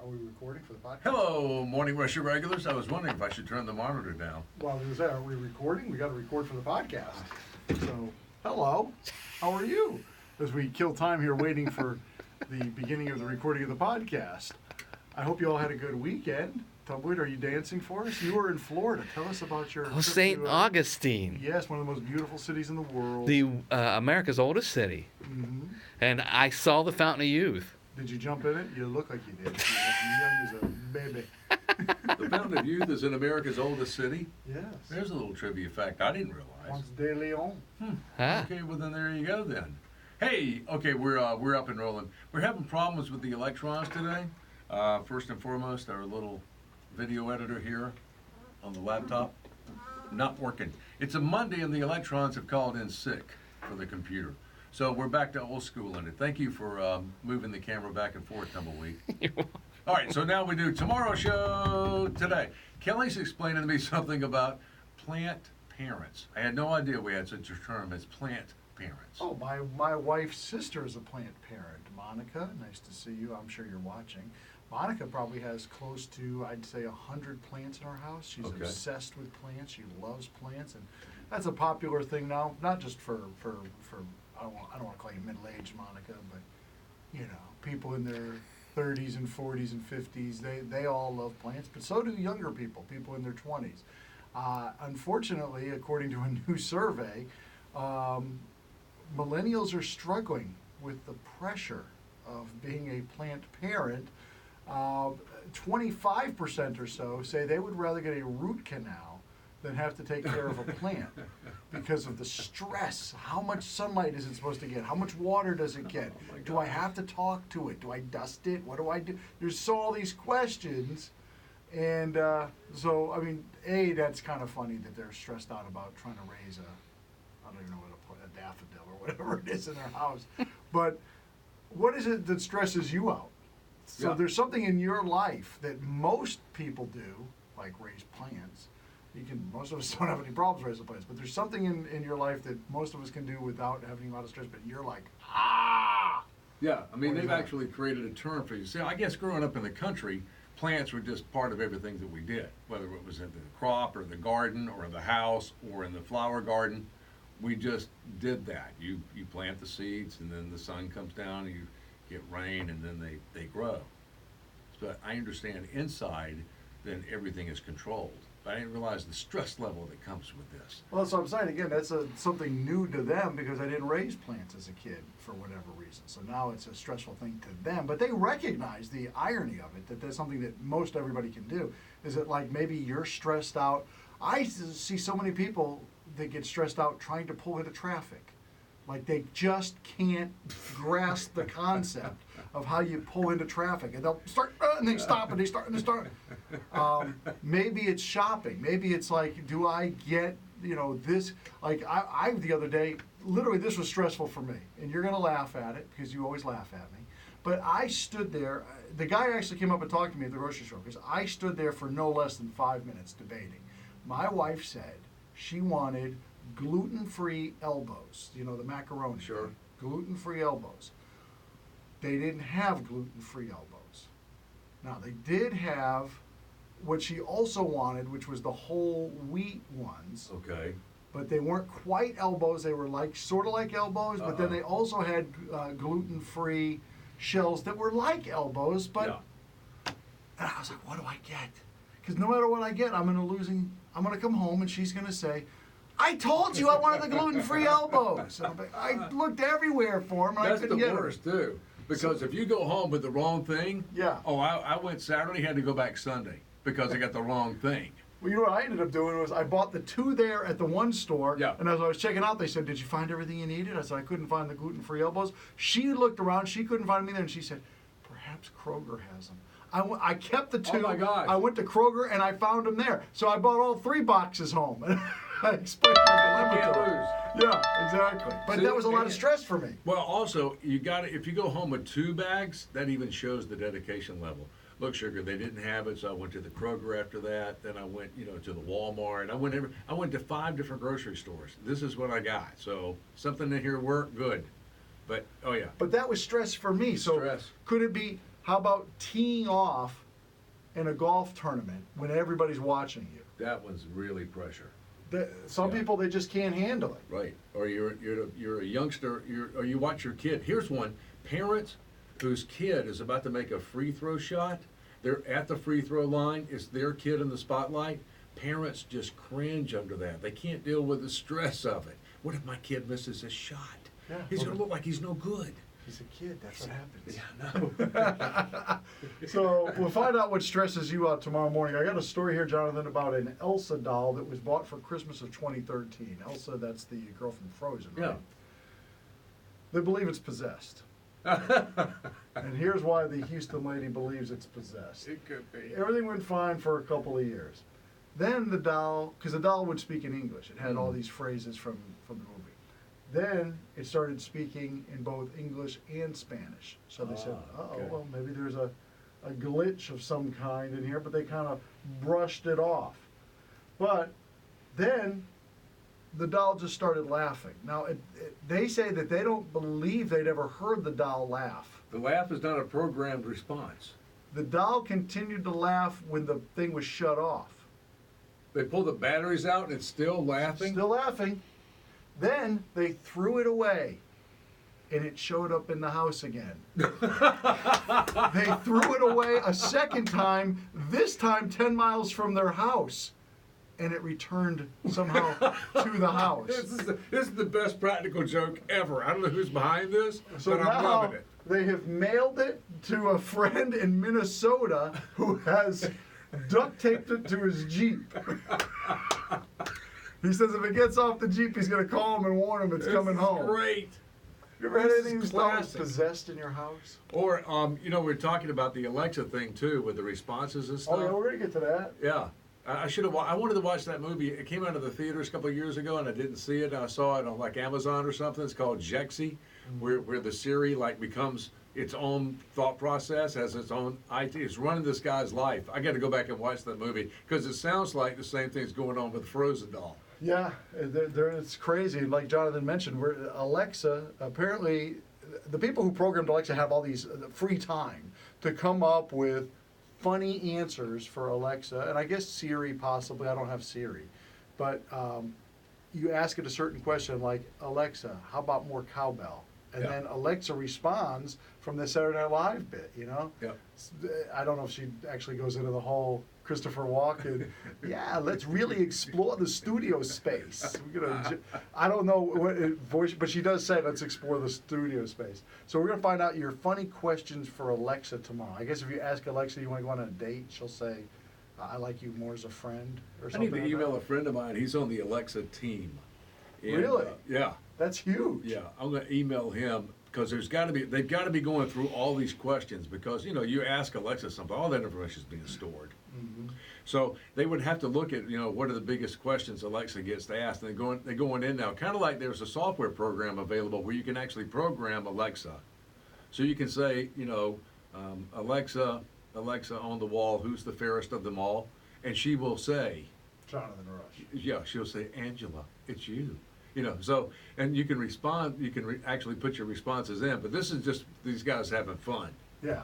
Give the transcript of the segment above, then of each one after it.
Are we recording for the podcast? Hello, Morning Rush regulars. I was wondering if I should turn the monitor down. Well, I was there. Are we recording? We got to record for the podcast. So, hello. How are you? As we kill time here waiting for the beginning of the recording of the podcast. I hope you all had a good weekend. Tumbleweed, are you dancing for us? You were in Florida. Tell us about your trip St. to, Augustine. Yes, one of the most beautiful cities in the world. The America's oldest city. Mm-hmm. And I saw the Fountain of Youth. Did you jump in it? You look like you did. You look young as a baby. The Fountain of Youth is in America's oldest city. Yes. There's a little trivia fact I didn't realize. Once de Leon. Okay, well then there you go then. Hey, okay, we're up and rolling. We're having problems with the electrons today. First and foremost, our little video editor here on the laptop, not working. It's a Monday and the electrons have called in sick for the computer. So we're back to old school in it. Thank you for moving the camera back and forth, Tumbleweed. All right, so now we do tomorrow's show today. Kelly's explaining to me something about plant parents. I had no idea we had such a term as plant parents. Oh, my wife's sister is a plant parent. Monica, nice to see you. I'm sure you're watching. Monica probably has close to, I'd say, 100 plants in her house. She's obsessed with plants. She loves plants, and that's a popular thing now. Not just for I don't want to call you middle-aged Monica, but you know, people in their 30s and 40s and 50s. They all love plants, but so do younger people in their 20s. Unfortunately, according to a new survey, millennials are struggling with the pressure of being a plant parent. 25% or so say they would rather get a root canal than have to take care of a plant because of the stress. How much sunlight is it supposed to get? How much water does it get? Do I have to talk to it? Do I dust it? What do I do? There's all these questions. And so, I mean, that's kind of funny that they're stressed out about trying to raise I don't even know what a daffodil or whatever it is in their house. But what is it that stresses you out? So there's something in your life that most people do, like raise plants. Most of us don't have any problems raising plants, but there's something in your life that most of us can do without having a lot of stress, but you're like, Yeah, I mean, they've actually created a term for you. See, I guess growing up in the country, plants were just part of everything that we did, whether it was in the crop or the garden or the house or in the flower garden. We just did that. You plant the seeds, and then the sun comes down, and you get rain, and then they grow. But I understand inside, then everything is controlled. But I didn't realize the stress level that comes with this. Well, that's what I'm saying. Again, that's something new to them because I didn't raise plants as a kid for whatever reason. So now it's a stressful thing to them. But they recognize the irony of it, that that's something that most everybody can do. Is it like maybe you're stressed out? I see so many people that get stressed out trying to pull into traffic. Like they just can't grasp the concept of how you pull into traffic. And they'll start, and they stop, and they start, and they start. Maybe it's shopping. Maybe it's like, do I get, this? Like I the other day, literally this was stressful for me. And you're going to laugh at it because you always laugh at me. But I stood there. The guy actually came up and talked to me at the grocery store because I stood there for no less than 5 minutes debating. My wife said she wanted gluten-free elbows, the macaroni. Sure. Gluten-free elbows. They didn't have gluten-free elbows. Now, they did have what she also wanted, which was the whole wheat ones. Okay. But they weren't quite elbows. They were sort of like elbows, but then they also had gluten-free shells that were like elbows. But and I was like, what do I get? Because no matter what I get, I'm going to come home and she's going to say, I told you I wanted the gluten-free elbows. And I looked everywhere for them, and I couldn't get them. That's the worst, too. Because if you go home with the wrong thing, I went Saturday, had to go back Sunday because I got the wrong thing. Well, you know what I ended up doing was I bought the two there at the one store, and as I was checking out, they said, did you find everything you needed? I said, I couldn't find the gluten-free elbows. She looked around, she couldn't find them either, and she said, perhaps Kroger has them. I kept the two. Oh my gosh. I went to Kroger and I found them there. So I bought all 3 boxes home. I explained my dilemma to her. Yeah, exactly. But that was a lot of stress for me. Well, also, if you go home with 2 bags, that even shows the dedication level. Look, sugar, they didn't have it, so I went to the Kroger after that. Then I went, to the Walmart. I went to 5 different grocery stores. This is what I got. So something in here worked good. But But that was stress for me. So stress. Could it be? How about teeing off in a golf tournament when everybody's watching you? That one's really pressure. Some Yeah. people, they just can't handle it. Right. Or you're a youngster, or you watch your kid. Here's one. Parents whose kid is about to make a free throw shot, they're at the free throw line, it's their kid in the spotlight. Parents just cringe under that. They can't deal with the stress of it. What if my kid misses a shot? Yeah. He's going to look like he's no good. He's a kid, that's what happens. Yeah, no. So we'll find out what stresses you out tomorrow morning. I got a story here, Jonathan, about an Elsa doll that was bought for Christmas of 2013. Elsa, that's the girl from Frozen, right? Yeah. They believe it's possessed. And here's why the Houston lady believes it's possessed. It could be. Everything went fine for a couple of years. Then the doll, because the doll would speak in English, it had all these phrases from the movie. Then it started speaking in both English and Spanish. So they said, okay. well, maybe there's a glitch of some kind in here, but they kind of brushed it off. But then the doll just started laughing. Now, they say that they don't believe they'd ever heard the doll laugh. The laugh is not a programmed response. The doll continued to laugh when the thing was shut off. They pull the batteries out and it's still laughing? Still laughing. Then they threw it away, and it showed up in the house again. They threw it away a second time, this time 10 miles from their house, and it returned somehow to the house. This is the best practical joke ever. I don't know who's behind this, So but I'm now loving it. they have mailed it to a friend in Minnesota who has duct taped it to his Jeep. He says if it gets off the Jeep, he's going to call him and warn him it's coming home. Great. You ever had This anything is that's classic. possessed in your house? Or, we're talking about the Alexa thing too, with the responses and stuff. Oh, yeah, we're going to get to that. Yeah. I should have. I wanted to watch that movie. It came out of the theaters a couple of years ago, and I didn't see it. And I saw it on like Amazon or something. It's called Jexy, where the Siri like becomes its own thought process, has its own IT. It's running this guy's life. I got to go back and watch that movie because it sounds like the same thing's going on with the Frozen doll. Yeah, it's crazy. Like Jonathan mentioned, Alexa, apparently, the people who programmed Alexa have all these free time to come up with funny answers for Alexa, and I guess Siri possibly. I don't have Siri. But you ask it a certain question like, Alexa, how about more cowbell? And Yeah. then Alexa responds from the Saturday Night Live bit, you know? Yeah. I don't know if she actually goes into the whole Christopher Walken, yeah, let's really explore the studio space. I don't know what voice, but she does say, let's explore the studio space. So we're going to find out your funny questions for Alexa tomorrow. I guess if you ask Alexa, you want to go on a date, she'll say, I like you more as a friend or I something. need to like email that. a friend of mine. He's on the Alexa team. And, Really? Yeah. That's huge. Yeah, I'm going to email him because they've got to be going through all these questions because, you ask Alexa something, all that information is being stored. Mm-hmm. So they would have to look at, what are the biggest questions Alexa gets asked. And they're going in now, kind of like there's a software program available where you can actually program Alexa. So you can say, Alexa on the wall, who's the fairest of them all? And she will say, Jonathan Rush. yeah, she'll say, Angela, it's you. So, and you can respond, you can actually put your responses in, but this is just these guys having fun. Yeah.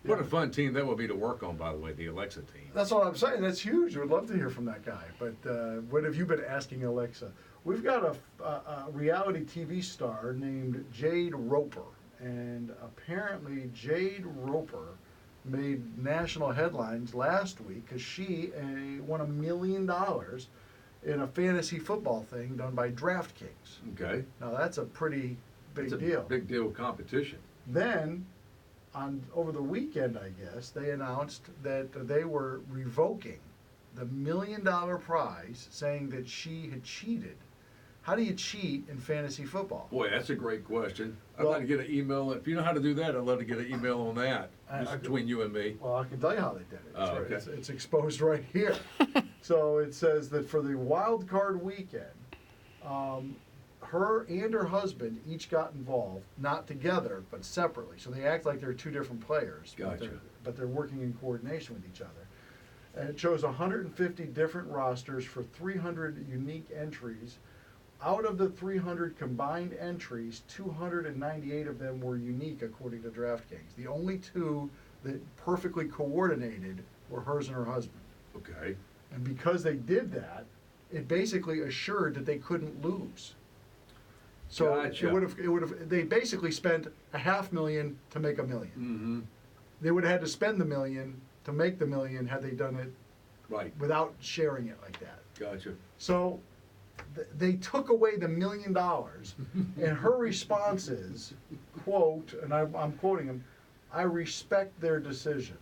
What Yeah. a fun team that will be to work on, by the way, the Alexa team. That's what I'm saying. That's huge. We'd love to hear from that guy. But what have you been asking Alexa? We've got a reality TV star named Jade Roper. And apparently Jade Roper made national headlines last week because she won $1 million in a fantasy football thing done by DraftKings. Okay. Now that's a pretty big It's a deal. big deal competition. Then, over the weekend, I guess, they announced that they were revoking the $1 million prize, saying that she had cheated. How do you cheat in fantasy football? Boy, that's a great question. I'd Well- like to get an email. If you know how to do that, I'd love to get an email on that. I- Just between you and me. Well, I can tell you how they did it. Oh, okay. It's exposed right here. So it says that for the wild card weekend, her and her husband each got involved, not together, but separately. So they act like they're two different players, Gotcha. but they're working in coordination with each other. And it chose 150 different rosters for 300 unique entries. Out of the 300 combined entries, 298 of them were unique according to DraftKings. The only two that perfectly coordinated were hers and her husband. Okay. And because they did that, it basically assured that they couldn't lose. So Gotcha. it would have, they basically spent $500,000 to make $1 million. Mm-hmm. They would have had to spend the $1 million to make the $1 million had they done it Right. without sharing it like that. Gotcha. So they took away the $1 million, and her response is, quote, and I'm quoting him, "I respect their decision."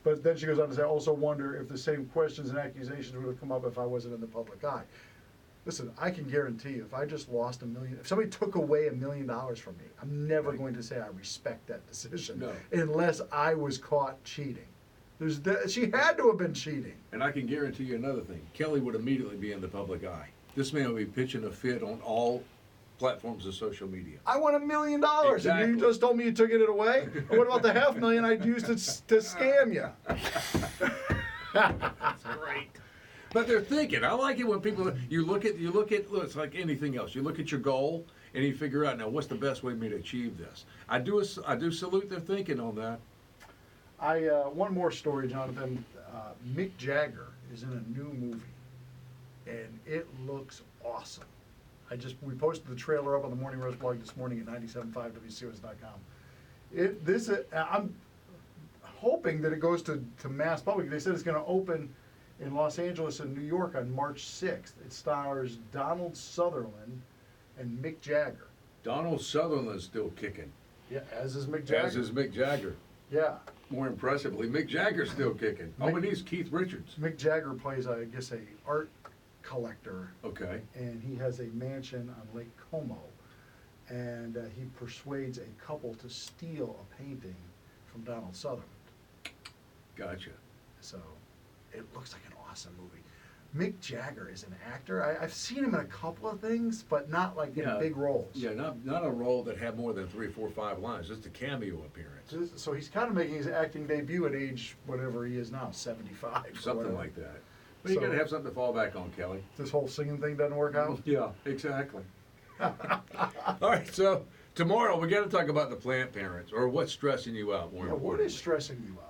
But then she goes on to say, "I also wonder if the same questions and accusations would have come up if I wasn't in the public eye." Listen, I can guarantee you, if I just lost $1 million, if somebody took away $1 million from me, I'm never going to say I respect that decision, No. unless I was caught cheating. She had to have been cheating. And I can guarantee you another thing. Kelly would immediately be in the public eye. This man would be pitching a fit on all platforms of social media. I want $1 million, and Exactly. you just told me you took it away? And what about the $500,000 I used to scam you? That's great. But they're thinking. I like it when people you look at look, it's like anything else. You look at your goal and you figure out, now what's the best way for me to achieve this. I do salute their thinking on that. One more story, Jonathan. Mick Jagger is in a new movie, and it looks awesome. We posted the trailer up on the Morning Rush blog this morning at 975wcos.com. I'm hoping that it goes to mass public. They said it's going to open in Los Angeles and New York on March 6th. It stars Donald Sutherland and Mick Jagger. Donald Sutherland's still kicking, Yeah, as is Mick Jagger. as is Mick Jagger. Yeah. More impressively, Mick Jagger's still kicking. All we need is Keith Richards. Mick Jagger plays, I guess, a art collector, Okay. and he has a mansion on Lake Como, and he persuades a couple to steal a painting from Donald Sutherland. Gotcha. So it looks like an awesome movie. Mick Jagger is an actor. I've seen him in a couple of things, but not like in big roles. Yeah, not a role that had more than 3, 4, 5 lines. Just a cameo appearance. So he's kind of making his acting debut at age whatever he is now, 75. or Something whatever. like that. But you So- got to have something to fall back on, Kelly. This whole singing thing doesn't work out. Yeah, exactly. All right, so tomorrow we got to talk about the plant parents, or what's stressing you out more Yeah, what importantly. is stressing you out?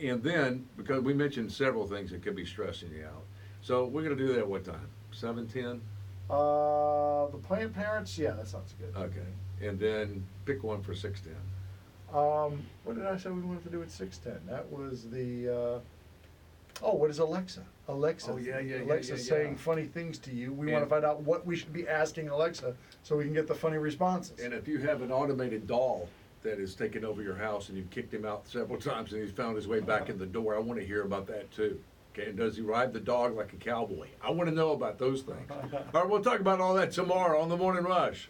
And then, because we mentioned several things that could be stressing you out, so we're going to do that at what time? 7:10? The plant parents, yeah, that sounds good. Okay. And then pick one for 6:10. What did I say we wanted to do at 6:10? That was the, what is Alexa? Alexa. Oh, yeah, Alexa saying yeah. funny things to you. We And- want to find out what we should be asking Alexa so we can get the funny responses. And if you have an automated doll that has taken over your house and you've kicked him out several times and he's found his way back in the door, I want to hear about that too. Okay, and does he ride the dog like a cowboy? I want to know about those things. All right, we'll talk about all that tomorrow on the Morning Rush.